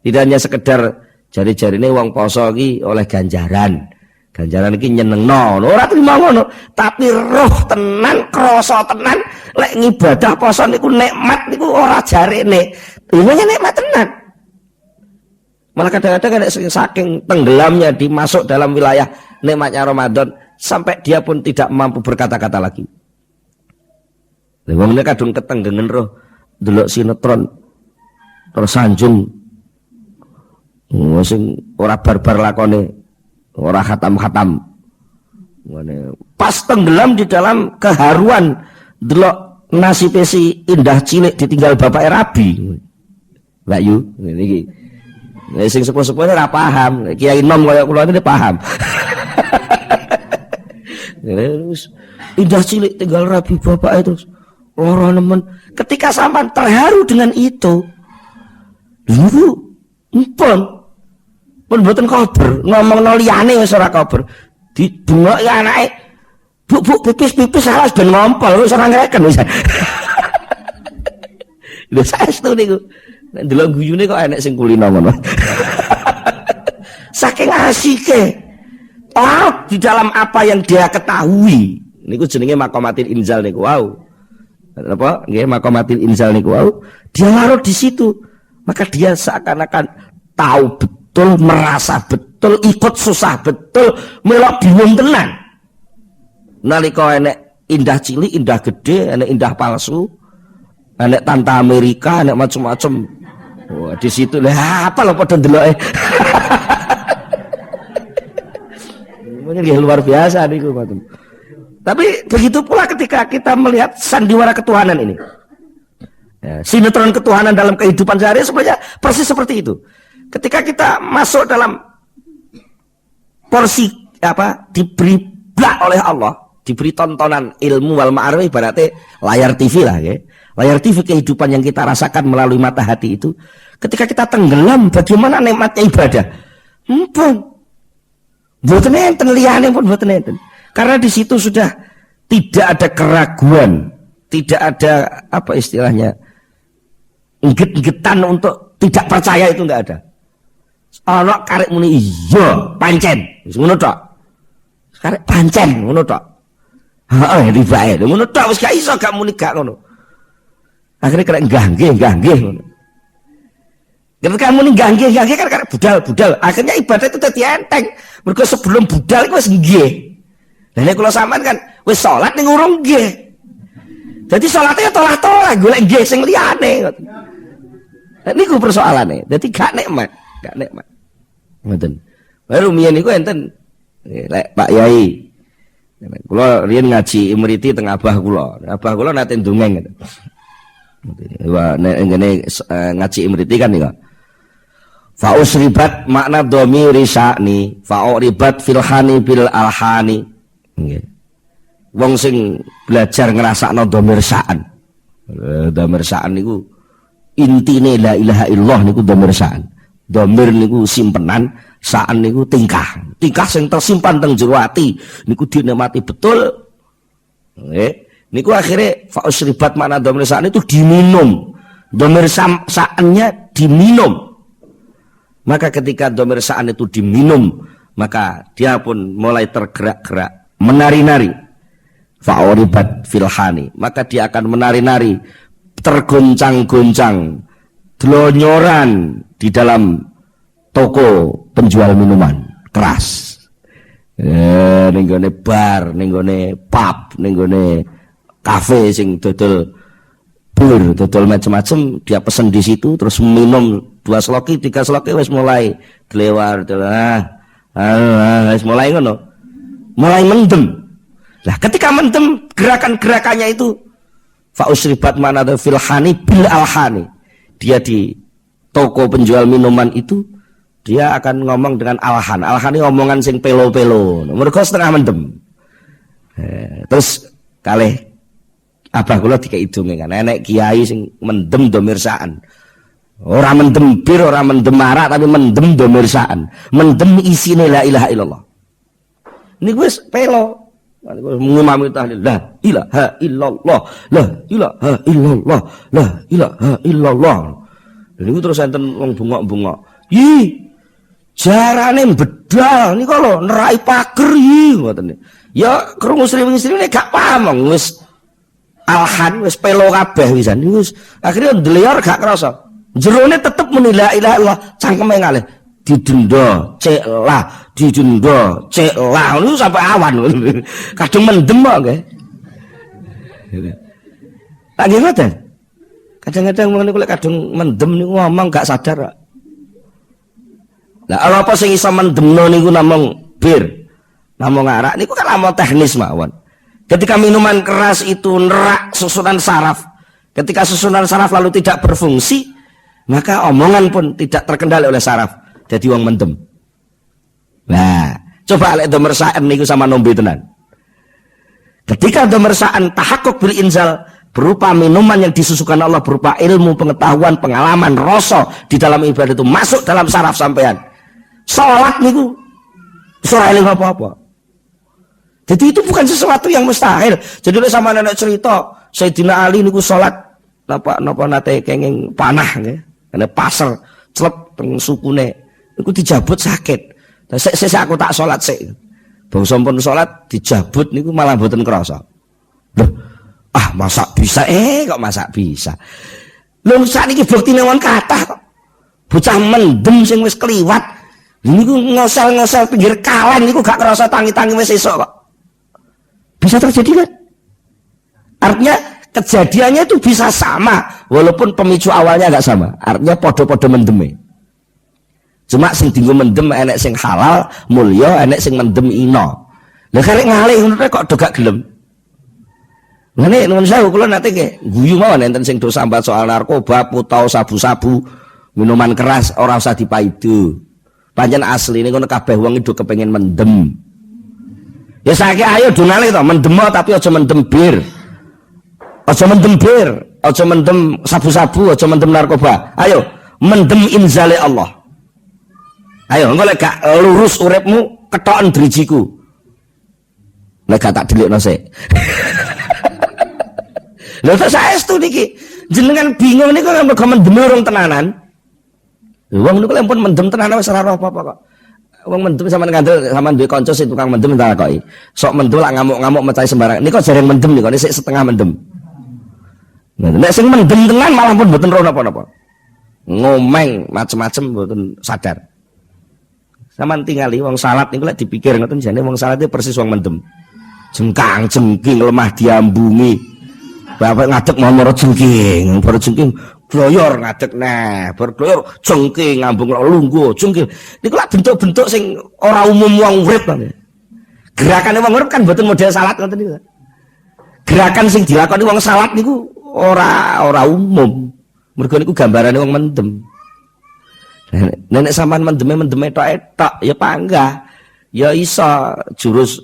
tidak hanya sekedar jari-jarine wong poso iki oleh ganjaran. Ganjaran iki nyenengno, ora trimo ngono, tapi roh tenan, krasa tenan, lek ngibadah poso niku nikmat niku ora jarene. Ilmunya nikmat tenan. Malah kadang-kadang saking tenggelamnya dimasuk dalam wilayah nikmatnya Ramadan sampai dia pun tidak mampu berkata-kata lagi. Wong nek kadung ketenggengen roh delok sinetron tersanjung. Sing ora barbar lakone, ora khatam-khatam. Pas tenggelam di dalam keharuan delok nasib si Indah cilik ditinggal bapak Rabi. Mbak Yu, niki. Sing sepuh-sepuh ora paham, Kiai Nom kaya kula ini paham. Indah cilik tinggal Rabi bapak itu. Ora nemen. Ketika sampean terharu dengan itu, dulu pun mboten kober, ngomongno liyane wis ora kober. Didungoki anake, "Bu, pipis salah ben ngompol, wis ora ngreken wis." Lho saestu niku. Nek ndelok guyune kok enek sing kulino ngono. Saking asike. Di dalam apa yang dia ketahui. Niku jenenge maqamatil inzal niku wau. Apa? Nggih, maqamatil inzal niku wau. Dia larut di situ. Maka dia seakan-akan tahu betul, merasa betul, ikut susah betul, melok bingung tenan. Nalika enek indah cilik, indah gede, enek indah palsu, enek tante Amerika, enek macam-macam. Wah, di situ lah apa lho padha ndeloke. Ini luar biasa niku, Pak. Tapi begitu pula ketika kita melihat sandiwara ketuhanan ini. Ya, sinetron ketuhanan dalam kehidupan sehari sebenarnya persis seperti itu. Ketika kita masuk dalam porsi diberi blak oleh Allah, diberi tontonan ilmu wal ma'arif, ibaratnya layar TV lah ya. Layar TV kehidupan yang kita rasakan melalui mata hati itu, ketika kita tenggelam bagaimana nikmatnya ibadah. Mboten enten liyane pun mboten enten. Karena di situ sudah tidak ada keraguan, tidak ada apa istilahnya ingget-inggetan untuk tidak percaya, itu enggak ada. Ana karek muni iya pancen, wis ngono tok. Karek pancen ngono tok. Heeh, ribae. Ngono tok wis gak iso gak muni gak ngono. Akhirnya kena nggih ngono. Ketika muni nggih kan karena budal. Akhirnya ibadah itu dadi enteng. Mergo sebelum budal iku wis nggih. Lah nek kula sampean kan wis salat ning urung nggih. Dadi salate tolah-tolah golek nggih sing liyane. Lah niku persoalane. Dadi gak nikmat. Ngoten. Baru miyen niku enten lek Pak Yai. Kula riyen ngaji imriti teng abah kula. Abah kula nate ndongeng. Wah nek ngene ngaji imriti kan niku. Fa usribat makna dhamiri sya'ni, fa uribat filhani bil alhani. Nggih. Wong sing belajar ngrasakno dhamir sya'an. Dhamir sya'an niku intine la ilaha illallah niku dhamir sya'an. Dhamir niku simpenan, sya'an niku tingkah. Tingkah sing tersimpan teng jero ati niku dinikmati betul. Nggih. Niku akhirnya fa usribat makna dhamir sya'an itu diminum. Dhamir sya'annya diminum. Maka ketika dhamir sya'an itu diminum, maka dia pun mulai tergerak-gerak, menari-nari. Fa'uribat filhani, maka dia akan menari-nari, tergoncang-goncang, delonyoran di dalam toko penjual minuman keras. Ning gone bar, ning gone pub, ning gone kafe sing dodol bir, dodol macam-macam, dia pesen di situ terus minum 2 sloki, 3 sloki wis mulai glewar, wis mulai ngono. Mulai mendem. Lah ketika mendem gerakan-gerakannya itu fa usribat mana filhani bil alhani. Dia di toko penjual minuman itu dia akan ngomong dengan alhan. Alhan ini omongan sing pelo-pelo. Mergo setengah mendem. Terus kalih abah kula dikei dongengan. Enek kiai sing mendem dhamir sya'an. Ora mendem bir, ora mendem marak, tapi mendem dhamir sya'an. Mendem isine la ilaha illallah. Niku wis pelo. Mengimami tahlil la ilaha illallah, la ilaha illallah, la ilaha illallah. Niku terus enten wong bungok-bungok. Yi, jarane bedal niku lho nerai pager yi ngoten. Ya krungu sriwing-sriwing gak paham wis alhan wis pelo kabeh wisan. Wis akhirnya ndelior gak krasa. Jerone tetep muni la ilaha illallah, cangkeme ngalih. Didenda cek lah lu sampai awan kadung mendem kok nggih. Tak nggih ngoten. Kadang-kadang wong niku lek kadung mendem niku ngomong gak sadar kok. Lah apa sing iso mendemno niku namung bir, namung arak niku kan namung teknis mawon. Ketika minuman keras itu nerak susunan saraf, ketika susunan saraf lalu tidak berfungsi, maka omongan pun tidak terkendali oleh saraf. Jadi wong mendem. Nah, coba lek dhamir sya'an niku sama nombe tenan. Ketika dhamir sya'an tahakkuk bil inzal berupa minuman yang disusukan Allah, berupa ilmu, pengetahuan, pengalaman, rasa di dalam ibadah itu masuk dalam saraf sampean. Salat niku ora eling apa-apa. Jadi itu bukan sesuatu yang mustahil. Jadi lek sama nenek cerita Sayyidina Ali niku salat napa nate kenging panah nggih. Kene pasar celep teng sukune. Iku dijabut sakit. Saya aku tak sholat sik. Bangsa pun sholat dijabut niku malah mboten krasa. Loh, masak bisa kok masak bisa. Lho sakniki buktine wong kathah kok. Bocah mendem sing wis kliwat. Niku ngosel-ngosel pinggir kalen niku gak krasa tangi-tangi wis esuk kok. Bisa terjadi kan? Artinya kejadiannya itu bisa sama walaupun pemicu awalnya agak sama. Artinya podo-podo mendeme. Cuma sing dienggo mendem enek sing halal, mulya, enek sing mendem ina. Lah karek ngalih ngono kok do gak gelem. Ngene nuwun sewu kula nate nggih guyu mawon enten sing do sambat soal narkoba, putau, sabu-sabu, minuman keras ora usah dipaidu. Pancen asline ngono kabeh wong do kepengin mendem. Ya saiki ayo do ngalih to, mendem tapi aja mendem bir. Aja mendem bir, aja mendem sabu-sabu, aja mendem narkoba. Ayo mendem inzale Allah. Ayo engko lek gak lurus uripmu ketoken drijiku. Lek gak tak delikno sik. Lha terus saestu niki jenengan bingung niku mergo mendem urung tenanan. Wong niku lek pun mendem tenanan wis ora apa-apa kok. wong mendem sampean ngandel sampean duwe kanca sing tukang mendem tak takoki. Sok mendem lak ngamuk-ngamuk mecahi sembarang. Niku jarang mendem niku sik setengah mendem. Nek sing mendem tenan malah pun mboten ro napa-napa. Ngomeng macem-macem mboten sadar. Sampeyan tingali wong salat niku lek dipikir ngoten jane wong salat itu persis wong mendem. Jengkang jengking lemah diambungi. Bapak ngadeg momor jengking, baru jengking gloyor ngadeg nah, baru gloyor jengking ngambung lungguh jengking. Niku lak bentuk-bentuk sing ora umum wong urip kan. Gerakane wong urip kan mboten model salat ngoten niku. Gerakan sing dilakoni wong salat niku ora umum. Mergo niku gambarane wong mendem. Nek sampean mendeme tok ya panggah. Ya iso jurus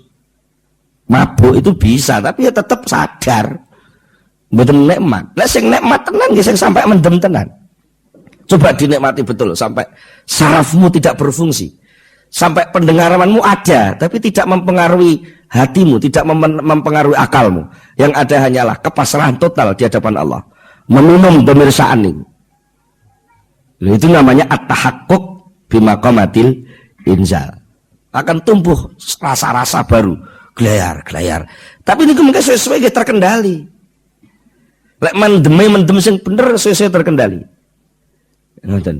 mabuk itu bisa, tapi ya tetap sadar. Mboten nikmat. Nek sing nikmat tenan nggih sing sampai mendem tenan. Coba dinikmati betul sampai sarafmu tidak berfungsi. Sampai pendengaranmu ada tapi tidak mempengaruhi hatimu, tidak mempengaruhi akalmu. Yang ada hanyalah kepasrahan total di hadapan Allah. Meminum pemirsaan ini. Itu namanya at-tahaqquk bimaqamatil inzal. Akan tumbuh rasa-rasa baru, gelayar. Tapi ini mungkin sesuai terkendali. Lek mendem sing bener sesuai terkendali. Ngoten.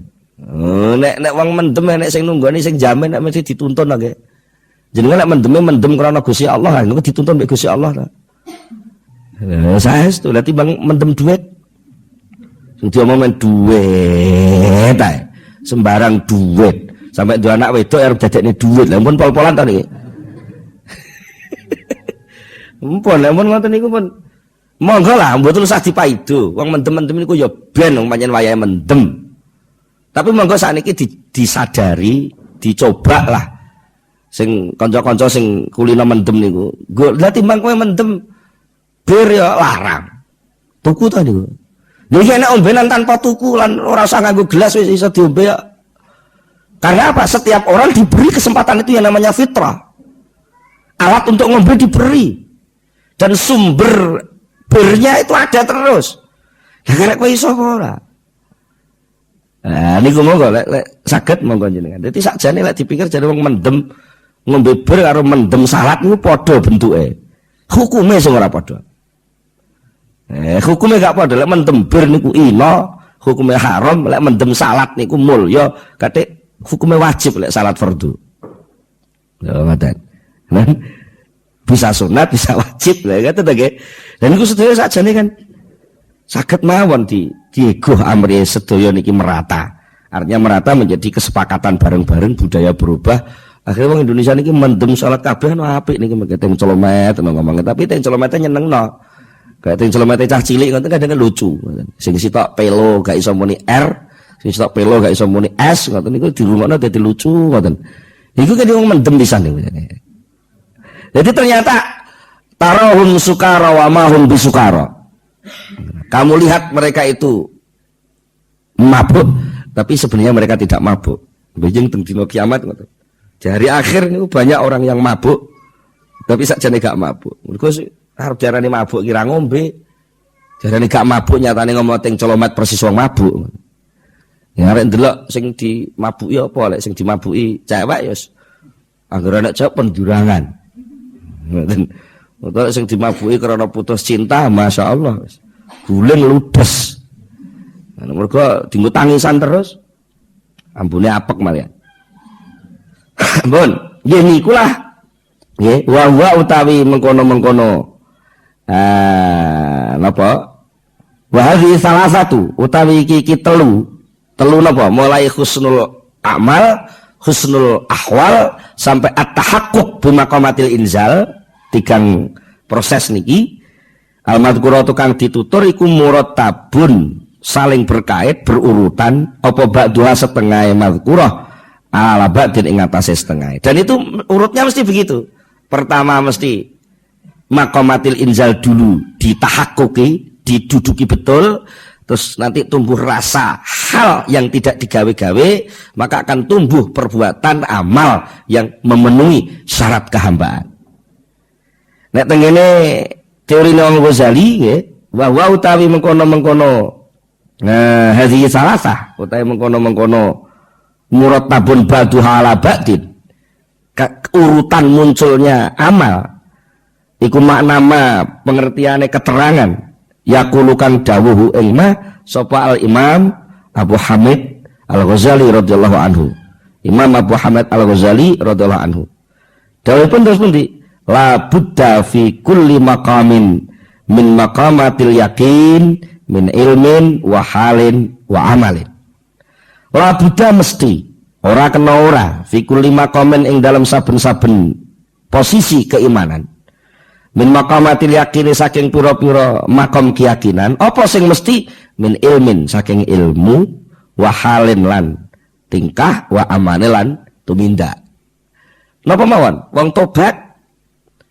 Nek wong mendem nek sing nunggoni sing jamin nek mesti dituntun nggih. Jenengan nek mendem krana Gusti Allah, niku dituntun mek Gusti Allah ta. Saestu lha timbang mendem duit. Sing diomongin duit ae. Sembarang duit. Sampai dua anak wedok arep dadekne duit. Lah pun pol-polan ta niki. Mumpun lamun ngoten niku pun monggo lah mboten usah dipaido. Wong mendem-mendem niku ya ben wong pancen wayahe mendem. Tapi monggo sakniki disadari, dicoba lah. Sing kanca-kanca sing kulino mendem niku. Lah timbang kowe mendem bir ya larang. Tuku ta niku. Lha iki nek ombenan tanpa tuku lan ora usah nganggo gelas wis iso diombe ya. Karena apa? Setiap orang diberi kesempatan itu yang namanya fitrah. Alat untuk ngombe diberi. Dan sumber birnya itu ada terus. Lah karek kowe iso apa ora? Nah, niku monggo lek saged monggo jenengan. Dadi sakjane lek dipikir jare wong mendem ngombe bir karo mendem salat niku padha bentuke. Hukume sing ora padha. Hukume gak padha. Lek mendem bir niku ina, hukume haram. Lek mendem salat niku mulya, kathik hukume wajib lek salat fardu. Ya ngoten. Bisa sunat, bisa wajib lah kata nggih. Dan niku sedaya sakjane kan saged mawon diego amri sedaya niki merata. Artinya merata menjadi kesepakatan bareng-bareng, budaya berubah. Akhirnya wong Indonesia niki mendem salat kabeh anu apik niki mengke teng celomet ngomong. Tapi teng celomete nyenengno. Kayak teng celomete cah cilik ngoten kadang lucu. Sing sitok pelo gak iso muni R, sing sitok pelo gak iso muni S ngoten niku dirungokno dadi lucu ngoten. Niku kan wong mendem pisan niku. Jadi ternyata tarahum sukara wa mahum bisukara. Kamu lihat mereka itu mabuk, tapi sebenarnya mereka tidak mabuk. Bejeng teng dina kiamat ngoten. Di hari akhir niku banyak orang yang mabuk, tapi sakjane gak mabuk. Mergo arep diarani mabuk kira ngombe. Diarani gak mabuk nyatane ngomong teng celomet persis wong mabuk. Ya arek ndelok sing dimabuki apa lek sing dimabuki cewek ya anggere anak cewek pendurangan. Ngoten. Utawa sing dimabuki karena putus cinta, Masya Allah guling ludes. Mergo dienggo tangisan terus. Ambune apek malian. Ampun, nggih niku lah. Nggih, wa utawi mengkono-mengkono. Napa? Wa hadhi salah satu utawi iki telu napa? Mulai husnul amal, husnul ahwal sampai at-tahaqquk bimaqamatil inzal, tigang proses niki. Al-madhkura tukang ditutur iku murattabun, saling berkait berurutan apa ba'dha setengah madhkurah ala ba'din ing atase setengah. Dan itu urutnya mesti begitu. Pertama mesti maqamatil inzal dulu ditahakkuki, diduduki betul, terus nanti tumbuh rasa hal yang tidak digawe-gawe, maka akan tumbuh perbuatan amal yang memenuhi syarat kehambaan. Nek tengene teori Imam Ghazali nggih, wa utawi mengkono-mengkono hadhihi salasah utawi mengkono-mengkono murattabun ba'duha ala ba'din urutan munculnya amal iku maknama pengertiane keterangan yakulukan dawuhu ilma sapa al Imam Abu Hamid Al-Ghazali radhiyallahu anhu. Imam Abu Hamid Al-Ghazali radhiyallahu anhu dawuhipun terus pundi la budda fi kulli maqamin min maqamatil yakin min ilmin wa halin wa amalin. La budda mesti ora kena ora fi kulli maqamin ing dalam saben-saben posisi keimanan min maqamatil yakin saking pira-pira makom keyakinan apa sing mesti min ilmin saking ilmu wa halin lan tingkah wa amalin lan tumindak. Napa mawon wong tobat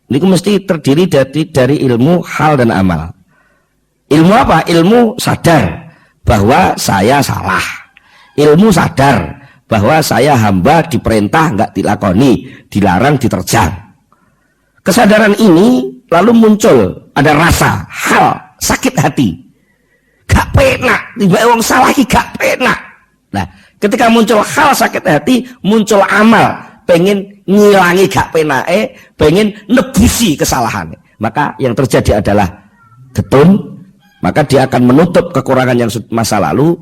niku mesti terdiri dari ilmu, hal dan amal. Ilmu apa? Ilmu sadar bahwa saya salah. Ilmu sadar bahwa saya hamba diperintah enggak dilakoni, dilarang diterjang. Kesadaran ini lalu muncul ada rasa, hal, sakit hati. Gak penak, tiba wong salah iki gak penak. Nah, ketika muncul hal sakit hati, muncul amal, pengen ngilangi gak penake, pengen nebusi kesalahannya. Maka yang terjadi adalah getun, maka dia akan menutup kekurangan yang masa lalu.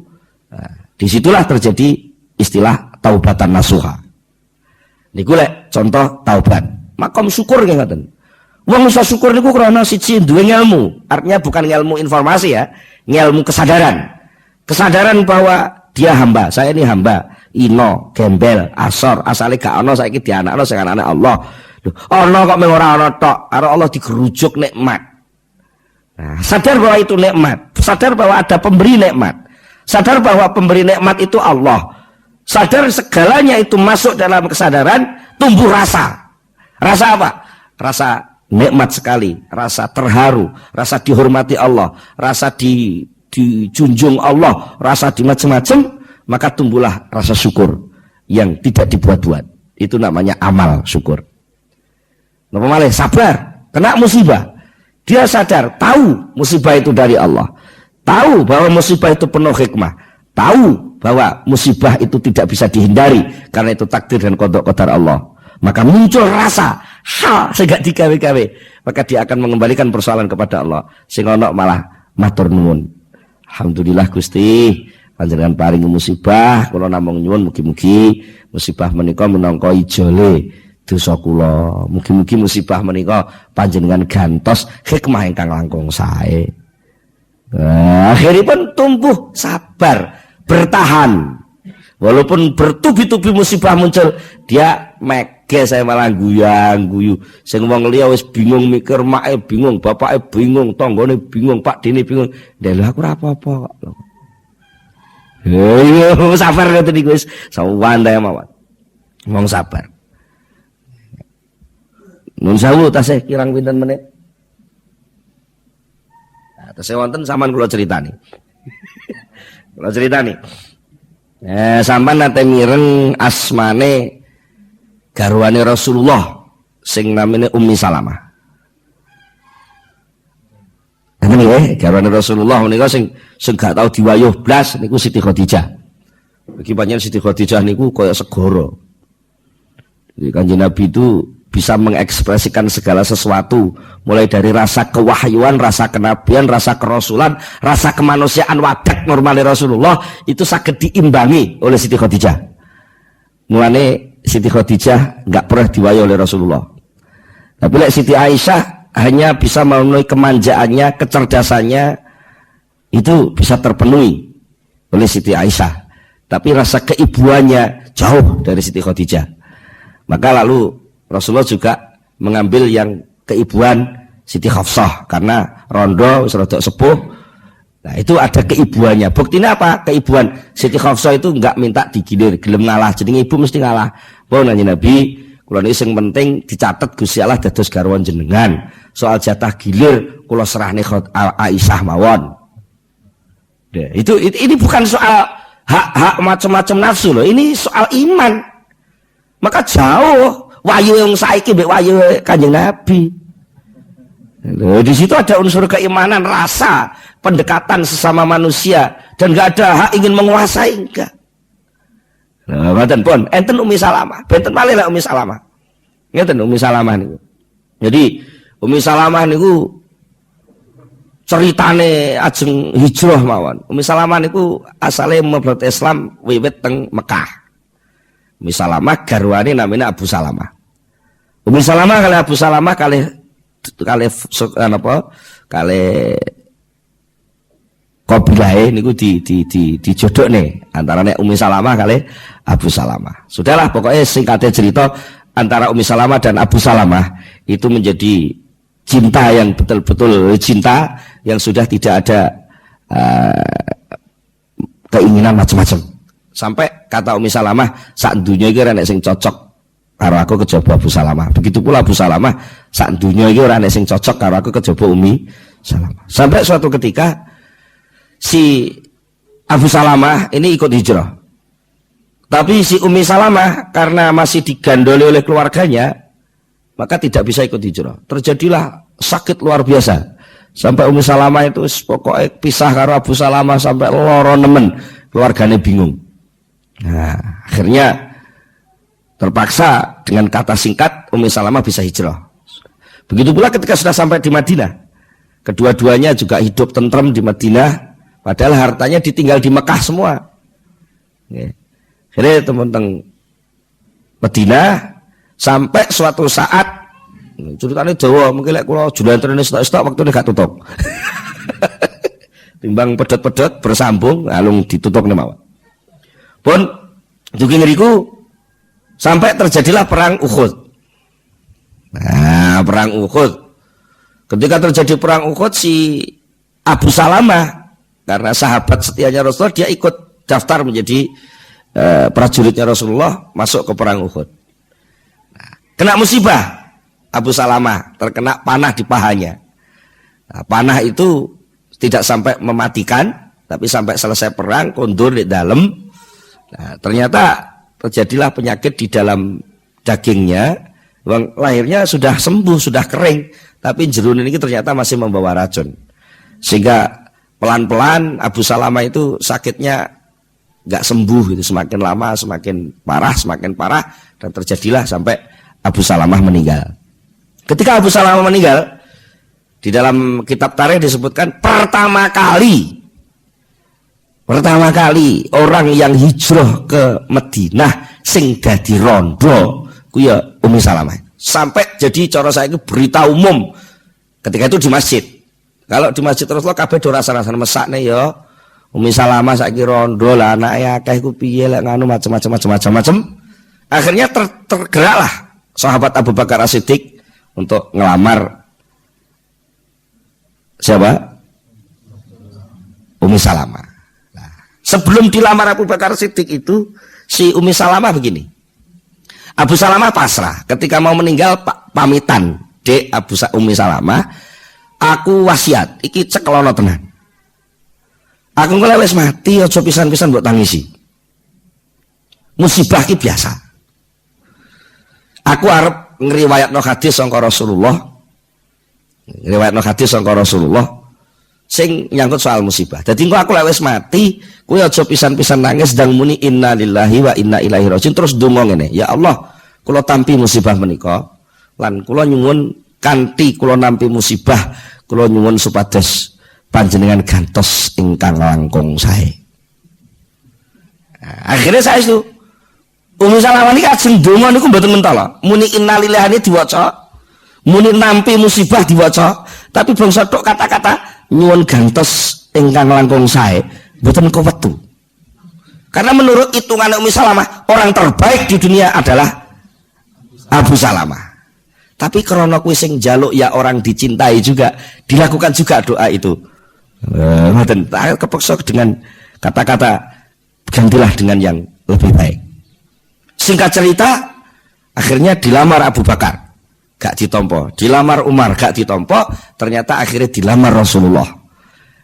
Nah, disitulah terjadi istilah taubatan nasuha. Niku lek contoh taubat. Makom syukur nggih ngoten. Wong iso syukur niku krana siji duwe ilmu. Artinya bukan ilmu informasi ya, ilmu kesadaran. Kesadaran bahwa dia hamba, saya ini hamba. Ino, gembel, asor, asale gak ana saiki dianakno sing anake Allah. Lho, ana kok mung ora ana tok, karo Allah digerujuk nikmat. Nah, sadar bahwa itu nikmat, sadar bahwa ada pemberi nikmat. Sadar bahwa pemberi nikmat itu Allah. Sadar segalanya itu masuk dalam kesadaran, tumbuh rasa. Rasa apa? Rasa nikmat sekali, rasa terharu, rasa dihormati Allah, rasa dijunjung Allah, rasa di macam-macam. Maka tumbuhlah rasa syukur yang tidak dibuat-buat. Itu namanya amal syukur. Napa malih? Sabar, kena musibah. Dia sadar, tahu musibah itu dari Allah. Tahu bahwa musibah itu penuh hikmah. Tahu bahwa musibah itu tidak bisa dihindari karena itu takdir dan qada qadar Allah. Maka muncul rasa hal sehingga digawe-gawe. Maka dia akan mengembalikan persoalan kepada Allah. Sing ana malah matur nuwun. Alhamdulillah Gusti. Panjenengan paring musibah, kula namung nyuwun mugi-mugi musibah menika minangka ijole dosa kula. Mugi-mugi musibah menika panjenengan gantos hikmah ingkang langkung sae. Akhiripun tumbuh sabar, bertahan. Walaupun bertubi-tubi musibah muncul, dia mege saya malah guyang-guyu. Sing wong liya wis bingung mikir, make bingung, bapake bingung, tanggane bingung, Pak Dene bingung. Lha aku ora apa-apa kok. Sabar ngoten niku wis sawandai mawon. Wong sabar. Nun sawu tasih kirang pinten menit? Nah, tasih wonten sampean kula critani. Kula critani. Sampean nate mireng asmane garwane Rasulullah sing namine Ummi Salamah. Ini ya, garwane Rasulullah menika sing gak tau diwayuh blas niku Siti Khadijah. Bagi panjenengan Siti Khadijah niku kaya segara. Jadi Kanjeng Nabi itu bisa mengekspresikan segala sesuatu, mulai dari rasa kewahyuan, rasa kenabian, rasa kerasulan, rasa kemanusiaan wadak normal Rasulullah itu saged diimbangi oleh Siti Khadijah. Mulane Siti Khadijah enggak pernah diwayuh oleh Rasulullah. Tapi lek Siti Aisyah hanya bisa memenuhi kemanjaannya, kecerdasannya itu bisa terpenuhi oleh Siti Aisyah. Tapi rasa keibuannya jauh dari Siti Khadijah. Maka lalu Rasulullah juga mengambil yang keibuan Siti Hafsah karena rondo serodok sepuh. Nah itu ada keibuannya. Buktinya apa? Keibuan Siti Hafsah itu enggak minta digilir, gelem ngalah. Jadi ibu mesti ngalah. Mau nanya Nabi, kula niki sing penting dicatat Gusti Allah dados garwan jenengan. Soal jatah gilir kula serahne Aisyah mawon. Nah, ini bukan soal hak-hak macam-macam nafsu loh. Ini soal iman. Maka jauh wahyu yang saiki mbek wahyu Kanjeng Nabi. Loh, di situ ada unsur keimanan, rasa, pendekatan sesama manusia dan enggak ada hak ingin menguasai enggak. Nah, mboten pun enten Ummi Salamah, benten malih lah Ummi Salamah. Ngeten Umi Salamah niku. Jadi Umi Salamah niku ceritane ajeng hijrah mawon. Umi Salamah niku asale mlebu Islam wiwit teng Mekah. Umi Salamah garwane namanya Abu Salamah. Umi Salamah kali Abu Salamah kali kabilahe niku dijodhokne antarane Umi Salamah kali Abu Salamah. Sudahlah pokoknya singkatnya cerita antara Umi Salamah dan Abu Salamah itu menjadi cinta yang betul-betul cinta yang sudah tidak ada keinginan macam-macam. Sampai kata Umi Salamah, sak dunya iki ora nek sing cocok karo aku kejaba Abu Salamah. Begitu pula Abu Salamah, sak dunya iki ora nek sing cocok karo aku kejaba Umi Salamah. Sampai suatu ketika si Abu Salamah ini ikut hijrah. Tapi si Umi Salamah karena masih digandoli oleh keluarganya, maka tidak bisa ikut hijrah. Terjadilah sakit luar biasa. Sampai Umi Salamah itu pokoknya pisah karo Abu Salamah sampai loro nemen, keluarganya bingung. Nah, akhirnya terpaksa dengan kata singkat Umi Salamah bisa hijrah. Begitu pula ketika sudah sampai di Madinah, kedua-duanya juga hidup tentrem di Madinah, padahal hartanya ditinggal di Mekah semua. Akhirnya teman-teman Madinah sampai suatu saat ceritanya Jawa mungkin lek kula jualan terus stok waktu ini gak tutup. Timbang pedot-pedot bersambung alung ditutup nih mawon. Pun dugi ngeriku sampai terjadilah perang Uhud. Nah, perang Uhud. Ketika terjadi perang Uhud si Abu Salamah karena sahabat setianya Rasulullah dia ikut daftar menjadi prajuritnya Rasulullah masuk ke perang Uhud. Nah, kena musibah Abu Salamah, terkena panah di pahanya. Nah, panah itu tidak sampai mematikan, tapi sampai selesai perang kondur di dalam. Nah, ternyata terjadilah penyakit di dalam dagingnya. Lahirnya sudah sembuh, sudah kering, tapi jerun ini ternyata masih membawa racun. Sehingga pelan-pelan Abu Salamah itu sakitnya nggak sembuh, itu semakin lama semakin parah, dan terjadilah sampai Abu Salamah meninggal. Ketika Abu Salamah meninggal, di dalam kitab tarikh disebutkan pertama kali orang yang hijrah ke Madinah sing dadi rondo ku ya Umi Salamah. Sampai jadi cara saya itu berita umum ketika itu di masjid. Kalau di masjid Rasulullah kabeh do rasa-rasane mesakne ya Umi Salamah saiki rondo lah anake akeh ku piye lek nganu macam-macam. Akhirnya tergeraklah sahabat Abu Bakar As-Siddiq untuk ngelamar siapa? Umi Salamah. Nah, sebelum dilamar Abu Bakar As-Siddiq itu si Umi Salamah begini. Abu Salamah pasrah ketika mau meninggal pamitan, "Dek Umi Salamah, aku wasiat iki ceklono tenan. Aku engko wis mati aja pisan-pisan mbok tangisi. Musibah ki biasa. Aku arep ngriwayatno hadis sangka Rasulullah. Ngriwayatno hadis sangka Rasulullah sing nyangkut soal musibah. Dadi engko aku lek wis mati, kowe aja pisan-pisan nangis dan muni innalillahi wa inna ilaihi rajiun terus ndonga ngene, ya Allah, kula tampi musibah menika lan kula nyuwun kanthi kula nampi musibah, kula nyuwun supados panjenengan gantos ingkang langkung sae. Nah, akhirnya saya itu Umi Salamah niki ajeng ndonga niku mboten mentala. Muni innalillahi diwaca, muni nampi musibah diwaca, tapi bangsa tok kata-kata nyuwun gantos ingkang langkung sae mboten kewetu. Karena menurut hitungan Umi Salamah, orang terbaik di dunia adalah Abu Salamah. Tapi karena kuwi sing njaluk ya orang dicintai juga, dilakukan juga doa itu. Mboten kepeksa dengan kata-kata gantilah dengan yang lebih baik. Singkat cerita, akhirnya dilamar Abu Bakar, gak ditompo. Dilamar Umar, gak ditompo. Ternyata akhirnya dilamar Rasulullah.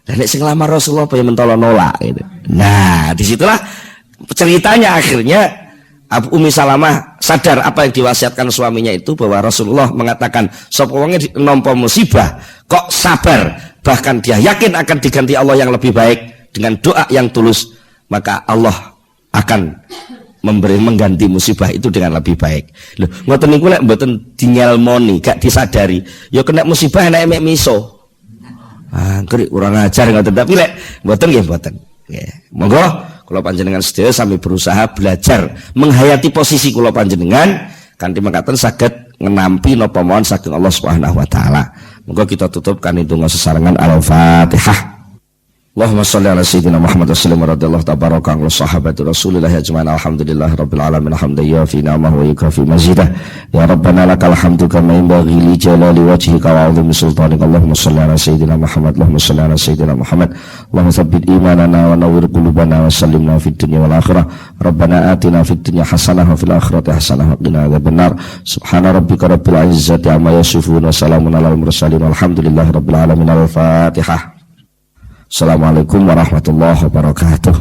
Dan sing lamar Rasulullah apa yang mentolo nolak gitu. Nah, disitulah ceritanya akhirnya Umi Salamah sadar apa yang diwasiatkan suaminya itu, bahwa Rasulullah mengatakan sapa wong nampa musibah kok sabar, bahkan dia yakin akan diganti Allah yang lebih baik dengan doa yang tulus, maka Allah akan mengganti musibah itu dengan lebih baik. Lho, ngoten niku lek mboten dingelmoni, gak disadari, ya kena musibah enak emek miso. Ah, krik kurang ajar ngoten, tapi lek mboten nggih mboten. Nggih. Monggo kula panjenengan sedaya sami berusaha belajar menghayati posisi kula panjenengan kanthi mekaten saged ngenampi napa mawon saking Allah Subhanahu wa taala. Monggo kita tutup kanthi donga sesarengan Al-Fatihah. Allahumma sholli ala sayyidina Muhammad wa sallim radhiyallahu tabaraka an sahabati Rasulillah ajmain alhamdulillah rabbil alamin hamdan yafi ni'amahu wa yukafi mazidah ya rabbana lakal hamdu kama yanbaghi li jalali wajhika wa 'azimi sultanika Allahumma sholli ala sayyidina Muhammad Allahumma sholli ala sayyidina Muhammad Allahumma tsabbit imanana wa nawwir qulubana wa sallimna fid dunya wal akhirah rabbana atina fid dunya hasanah wa fil akhirati hasanah wa qina adzabannar subhana rabbika rabbil izzati amma yasifun wa salamun alal mursalin walhamdulillahi rabbil alamin al-fatihah. Assalamualaikum warahmatullahi wabarakatuh.